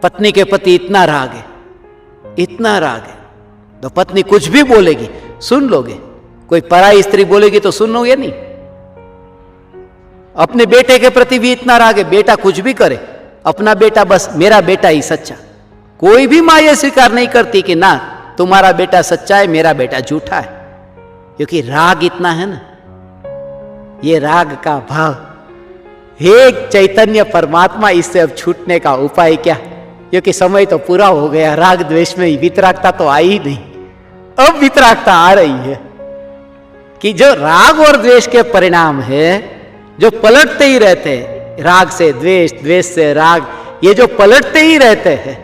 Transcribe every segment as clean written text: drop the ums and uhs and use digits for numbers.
पत्नी के प्रति इतना राग है, इतना राग है, तो पत्नी कुछ भी बोलेगी सुन लोगे। कोई पराई स्त्री बोलेगी तो सुन लोगे नहीं। अपने बेटे के प्रति भी इतना राग है, बेटा कुछ भी करे, अपना बेटा बस मेरा बेटा ही सच्चा। कोई भी मां यह स्वीकार नहीं करती कि ना तुम्हारा बेटा सच्चा है, मेरा बेटा झूठा है, क्योंकि राग इतना है ना। ये राग का भाव, हे चैतन्य परमात्मा, इससे अब छूटने का उपाय क्या? क्योंकि समय तो पूरा हो गया, राग द्वेष में वितरागता तो आई ही नहीं, अब वितरागता आ रही है कि जो राग और द्वेष के परिणाम है, जो पलटते ही रहते हैं, राग से द्वेष, द्वेष से राग, ये जो पलटते ही रहते हैं,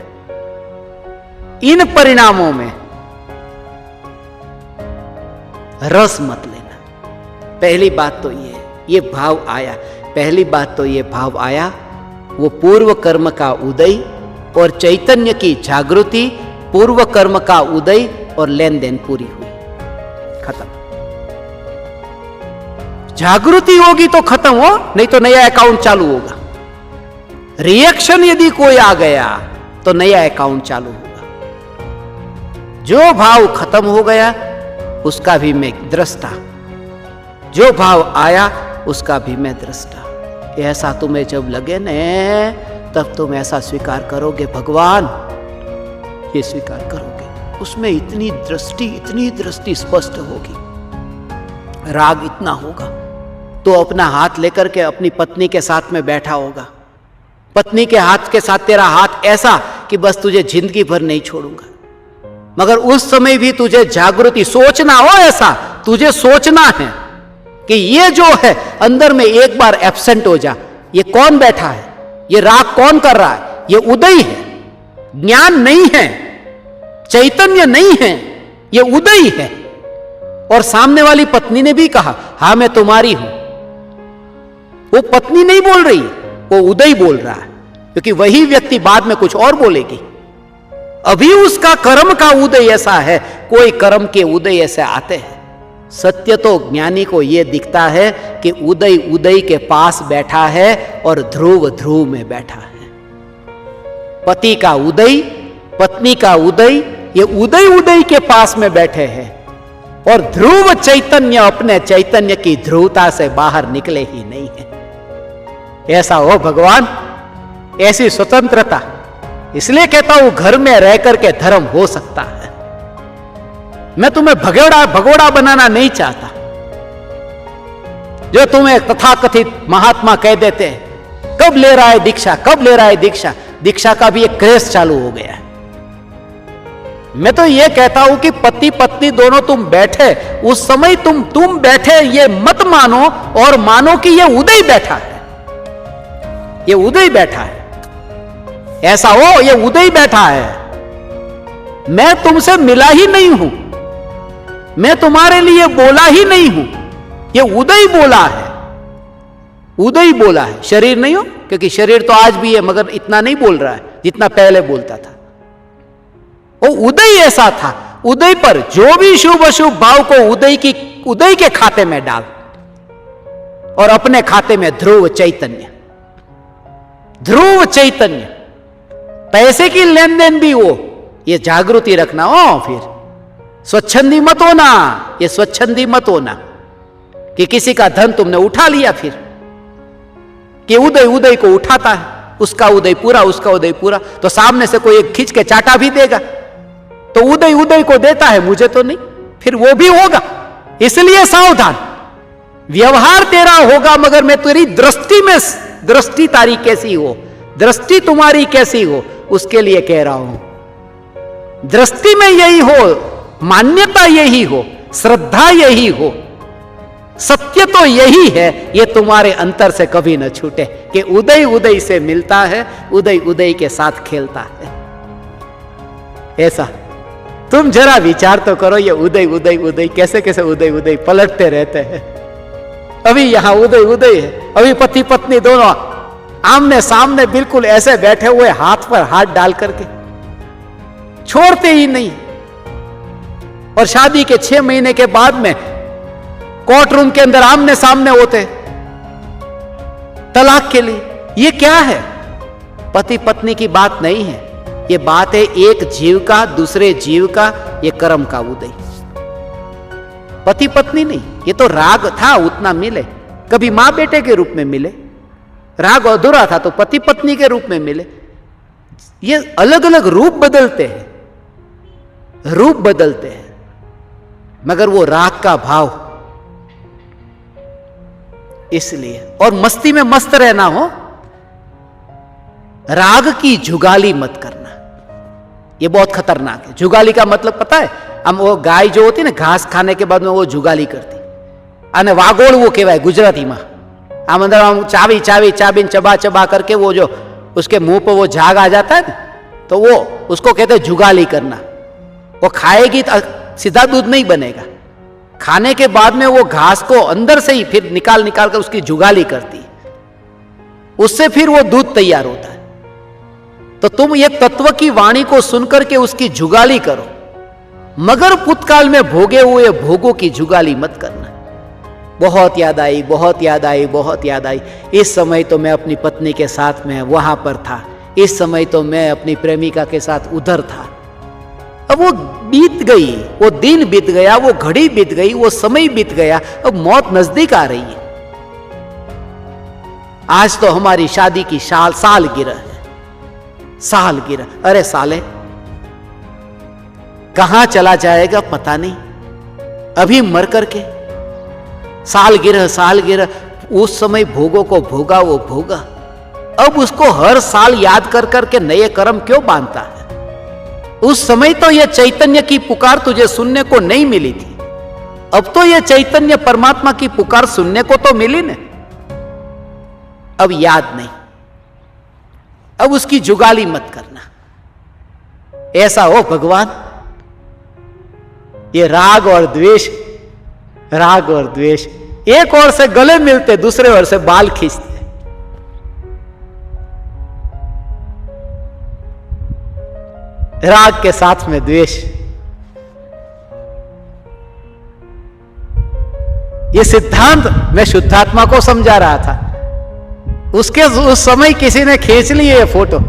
इन परिणामों में रस मत लेना। पहली बात तो ये भाव आया, पहली बात तो ये भाव आया, वो पूर्व कर्म का उदय और चैतन्य की जागृति, पूर्व कर्म का उदय और लेन देन पूरी हुई, खत्म। जागृति होगी तो खत्म हो, नहीं तो नया अकाउंट चालू होगा। रिएक्शन यदि कोई आ गया तो नया अकाउंट चालू होगा। जो भाव खत्म हो गया उसका भी मैं दृष्टा, जो भाव आया उसका भी मैं दृष्टा। ऐसा तुम्हें जब लगे न, तब तुम ऐसा स्वीकार करोगे, भगवान ये स्वीकार करोगे, उसमें इतनी दृष्टि स्पष्ट होगी, राग इतना होगा। तो अपना हाथ लेकर के अपनी पत्नी के साथ में बैठा होगा, पत्नी के हाथ के साथ तेरा हाथ ऐसा कि बस तुझे जिंदगी भर नहीं छोड़ूंगा। मगर उस समय भी तुझे जागृति, सोचना हो, ऐसा तुझे सोचना है कि ये जो है अंदर में एक बार एब्सेंट हो जा। ये कौन बैठा है, ये राग कौन कर रहा है? ये उदय है, ज्ञान नहीं है, चैतन्य नहीं है, ये उदय है। और सामने वाली पत्नी ने भी कहा हां मैं तुम्हारी हूं। वो पत्नी नहीं बोल रही, वो उदय बोल रहा है, क्योंकि वही व्यक्ति बाद में कुछ और बोलेगी। अभी उसका कर्म का उदय ऐसा है, कोई कर्म के उदय ऐसे आते हैं। सत्य तो ज्ञानी को यह दिखता है कि उदय उदय के पास बैठा है और ध्रुव ध्रुव में बैठा है। पति का उदय, पत्नी का उदय, ये उदय उदय के पास में बैठे हैं और ध्रुव चैतन्य अपने चैतन्य की ध्रुवता से बाहर निकले ही नहीं है। ऐसा हो भगवान, ऐसी स्वतंत्रता। इसलिए कहता हूं घर में रह करके धर्म हो सकता है। मैं तुम्हें भगोड़ा बनाना नहीं चाहता। जो तुम्हें तथाकथित महात्मा कह देते हैं कब ले रहा है दीक्षा, कब ले रहा है दीक्षा, दीक्षा का भी एक क्रेज चालू हो गया है। मैं तो यह कहता हूं कि पति पत्नी दोनों तुम बैठे, उस समय तुम बैठे ये मत मानो, और मानो कि ये उदय बैठा है, ये उदय बैठा है। ऐसा हो ये उदय बैठा है, मैं तुमसे मिला ही नहीं हूं, मैं तुम्हारे लिए बोला ही नहीं हूं, ये उदय बोला है, उदय बोला है। शरीर नहीं हो, क्योंकि शरीर तो आज भी है मगर इतना नहीं बोल रहा है जितना पहले बोलता था। वो उदय ऐसा था, उदय पर जो भी शुभ अशुभ भाव को उदय के खाते में डाल और अपने खाते में ध्रुव चैतन्य, ध्रुव चैतन्य। पैसे की लेन देन भी हो, ये जागृति रखना हो। फिर स्वच्छंदी मत होना, ये स्वच्छंदी मत होना कि किसी का धन तुमने उठा लिया, फिर कि उदय उदय को उठाता है, उसका उदय पूरा, उसका उदय पूरा, तो सामने से कोई एक खींच के चाटा भी देगा तो उदय उदय को देता है, मुझे तो नहीं, फिर वो भी होगा। इसलिए सावधान, व्यवहार तेरा होगा मगर मैं तेरी दृष्टि में, दृष्टि तारी कैसी हो, दृष्टि तुम्हारी कैसी हो, उसके लिए कह रहा हूं। दृष्टि में यही हो, मान्यता यही हो, श्रद्धा यही हो, सत्य तो यही है, ये तुम्हारे अंतर से कभी न छूटे कि उदय उदय से मिलता है, उदय उदय के साथ खेलता है। ऐसा तुम जरा विचार तो करो, ये उदय उदय उदय कैसे कैसे उदय उदय पलटते रहते हैं। अभी यहां उदय उदय है, अभी पति पत्नी दोनों आमने सामने बिल्कुल ऐसे बैठे हुए, हाथ पर हाथ डाल करके छोड़ते ही नहीं। और शादी के 6 महीने के बाद में कोर्ट रूम के अंदर आमने सामने होते तलाक के लिए। ये क्या है? पति पत्नी की बात नहीं है, ये बात है एक जीव का दूसरे जीव का, ये कर्म का उदय। पति पत्नी नहीं, ये तो राग था उतना मिले, कभी मां बेटे के रूप में मिले, राग अधूरा था तो पति पत्नी के रूप में मिले। ये अलग अलग रूप बदलते हैं, रूप बदलते हैं, मगर वो राग का भाव। इसलिए और मस्ती में मस्त रहना हो, राग की जुगाली मत करना, ये बहुत खतरनाक है। जुगाली का मतलब पता है? हम वो गाय जो होती है ना, घास खाने के बाद में वो जुगाली करती, अने वागोड़ वो कहवाय गुजराती में। आम अंदर आम चावी चावी चाबी चबा चबा करके वो जो उसके मुंह पर वो झाग आ जाता है ना, तो वो उसको कहते हैं जुगाली करना। वो खाएगी तो सीधा दूध नहीं बनेगा, खाने के बाद में वो घास को अंदर से ही फिर निकाल निकाल कर उसकी जुगाली करती, उससे फिर वो दूध तैयार होता है। तो तुम ये तत्व की वाणी को सुनकर के उसकी जुगाली करो, मगर भूतकाल में भोगे हुए भोगों की जुगाली मत करना। बहुत याद आई, बहुत याद आई, बहुत याद आई, इस समय तो मैं अपनी पत्नी के साथ में वहां पर था, इस समय तो मैं अपनी प्रेमिका के साथ उधर था। अब वो बीत गई, वो दिन बीत गया, वो घड़ी बीत गई, वो समय बीत गया, अब मौत नजदीक आ रही है। आज तो हमारी शादी की सालगिरह है, सालगिरह। अरे साले, कहां चला जाएगा पता नहीं, अभी मर करके। सालगिरह सालगिरह, उस समय भोगों को भोगा वो भोगा, अब उसको हर साल याद कर करके नए कर्म क्यों बांधता है? उस समय तो यह चैतन्य की पुकार तुझे सुनने को नहीं मिली थी, अब तो यह चैतन्य परमात्मा की पुकार सुनने को तो मिली ने, अब याद नहीं, अब उसकी जुगाली मत करना। ऐसा हो भगवान, ये राग और द्वेष, राग और द्वेष, एक ओर से गले मिलते, दूसरे ओर से बाल खींचते। राग के साथ में द्वेष, ये सिद्धांत मैं शुद्धात्मा को समझा रहा था। उसके उस समय किसी ने खींच ली ये फोटो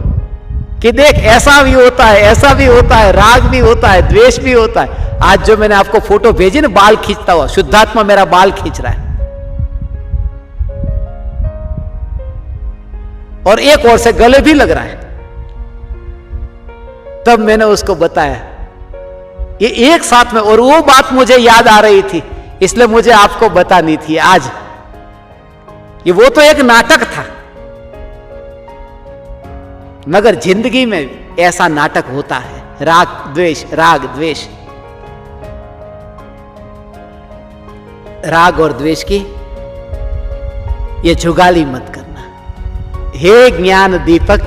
कि देख ऐसा भी होता है, ऐसा भी होता है, राग भी होता है, द्वेष भी होता है। आज जो मैंने आपको फोटो भेजी ना, बाल खींचता हुआ, शुद्धात्मा मेरा बाल खींच रहा है, और एक ओर से गले भी लग रहा है। तब मैंने उसको बताया ये एक साथ में, और वो बात मुझे याद आ रही थी, इसलिए मुझे आपको बतानी थी आज। ये वो तो एक नाटक था, मगर जिंदगी में ऐसा नाटक होता है, राग द्वेष, राग द्वेष। राग और द्वेष की ये जुगाली मत करना। हे ज्ञान दीपक,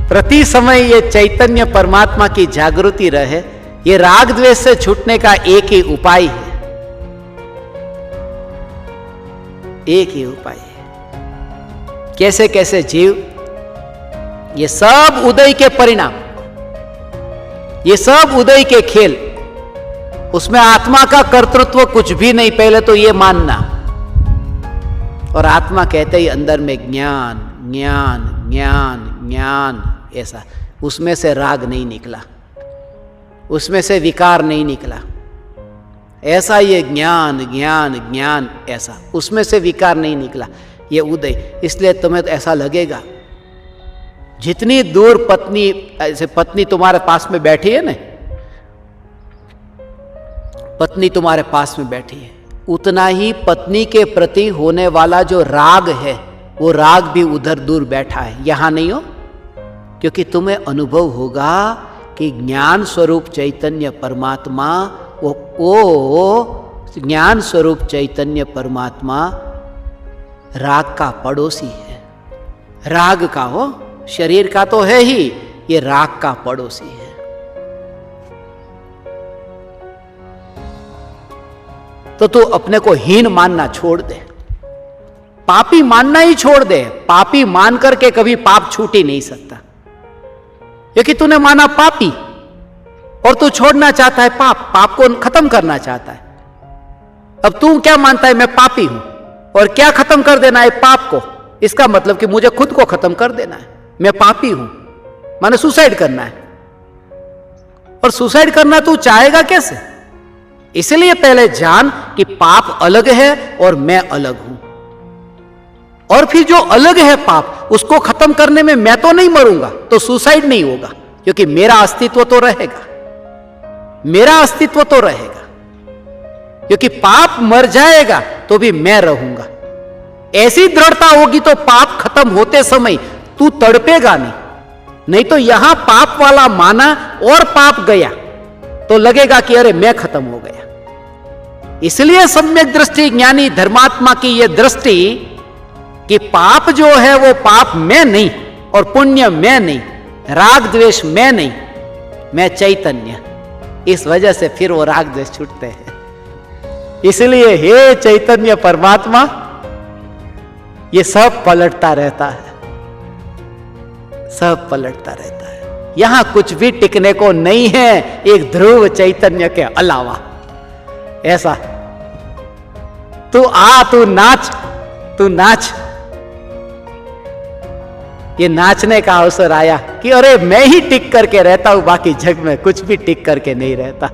प्रति समय ये चैतन्य परमात्मा की जागृति रहे। ये राग द्वेष से छूटने का एक ही उपाय है, एक ही उपाय है। कैसे कैसे जीव, ये सब उदय के परिणाम, ये सब उदय के खेल, उसमें आत्मा का कर्तृत्व कुछ भी नहीं, पहले तो ये मानना। और आत्मा कहते ही अंदर में ज्ञान ज्ञान ज्ञान ज्ञान, ऐसा। उसमें से राग नहीं निकला, उसमें से विकार नहीं निकला, ऐसा ये ज्ञान ज्ञान ज्ञान, ऐसा उसमें से विकार नहीं निकला, ये उदय। इसलिए तुम्हें तो ऐसा लगेगा, जितनी दूर पत्नी, ऐसे पत्नी तुम्हारे पास में बैठी है ना, पत्नी तुम्हारे पास में बैठी है, उतना ही पत्नी के प्रति होने वाला जो राग है, वो राग भी उधर दूर बैठा है, यहां नहीं हो। क्योंकि तुम्हें अनुभव होगा कि ज्ञान स्वरूप चैतन्य परमात्मा, वो ज्ञान स्वरूप चैतन्य परमात्मा राग का पड़ोसी है। राग का हो, शरीर का तो है ही, ये राग का पड़ोसी है। तो तू अपने को हीन मानना छोड़ दे, पापी मानना ही छोड़ दे। पापी मान करके कभी पाप छूट ही नहीं सकता, क्योंकि तूने माना पापी और तू छोड़ना चाहता है पाप, पाप को खत्म करना चाहता है। अब तू क्या मानता है? मैं पापी हूं, और क्या खत्म कर देना है? पाप को। इसका मतलब कि मुझे खुद को खत्म कर देना है, मैं पापी हूं, माने सुसाइड करना है। और सुसाइड करना तू चाहेगा कैसे? इसलिए पहले जान कि पाप अलग है और मैं अलग हूं, और फिर जो अलग है पाप, उसको खत्म करने में मैं तो नहीं मरूंगा, तो सुसाइड नहीं होगा, क्योंकि मेरा अस्तित्व तो रहेगा, मेरा अस्तित्व तो रहेगा। क्योंकि पाप मर जाएगा तो भी मैं रहूंगा। ऐसी दृढ़ता होगी तो पाप खत्म होते समय तू तड़पेगा नहीं तो यहां पाप वाला माना और पाप गया तो लगेगा कि अरे मैं खत्म हो गया। इसलिए सम्यक दृष्टि ज्ञानी धर्मात्मा की यह दृष्टि कि पाप जो है वो पाप मैं नहीं और पुण्य मैं नहीं, राग द्वेष मैं नहीं, मैं चैतन्य। इस वजह से फिर वो राग द्वेष छूटते हैं। इसलिए हे चैतन्य परमात्मा, ये सब पलटता रहता है, सब पलटता रहता है। यहां कुछ भी टिकने को नहीं है एक ध्रुव चैतन्य के अलावा। ऐसा तू आ, तू नाच, तू नाच। ये नाचने का अवसर आया कि अरे मैं ही टिक करके रहता हूं, बाकी जग में कुछ भी टिक करके नहीं रहता।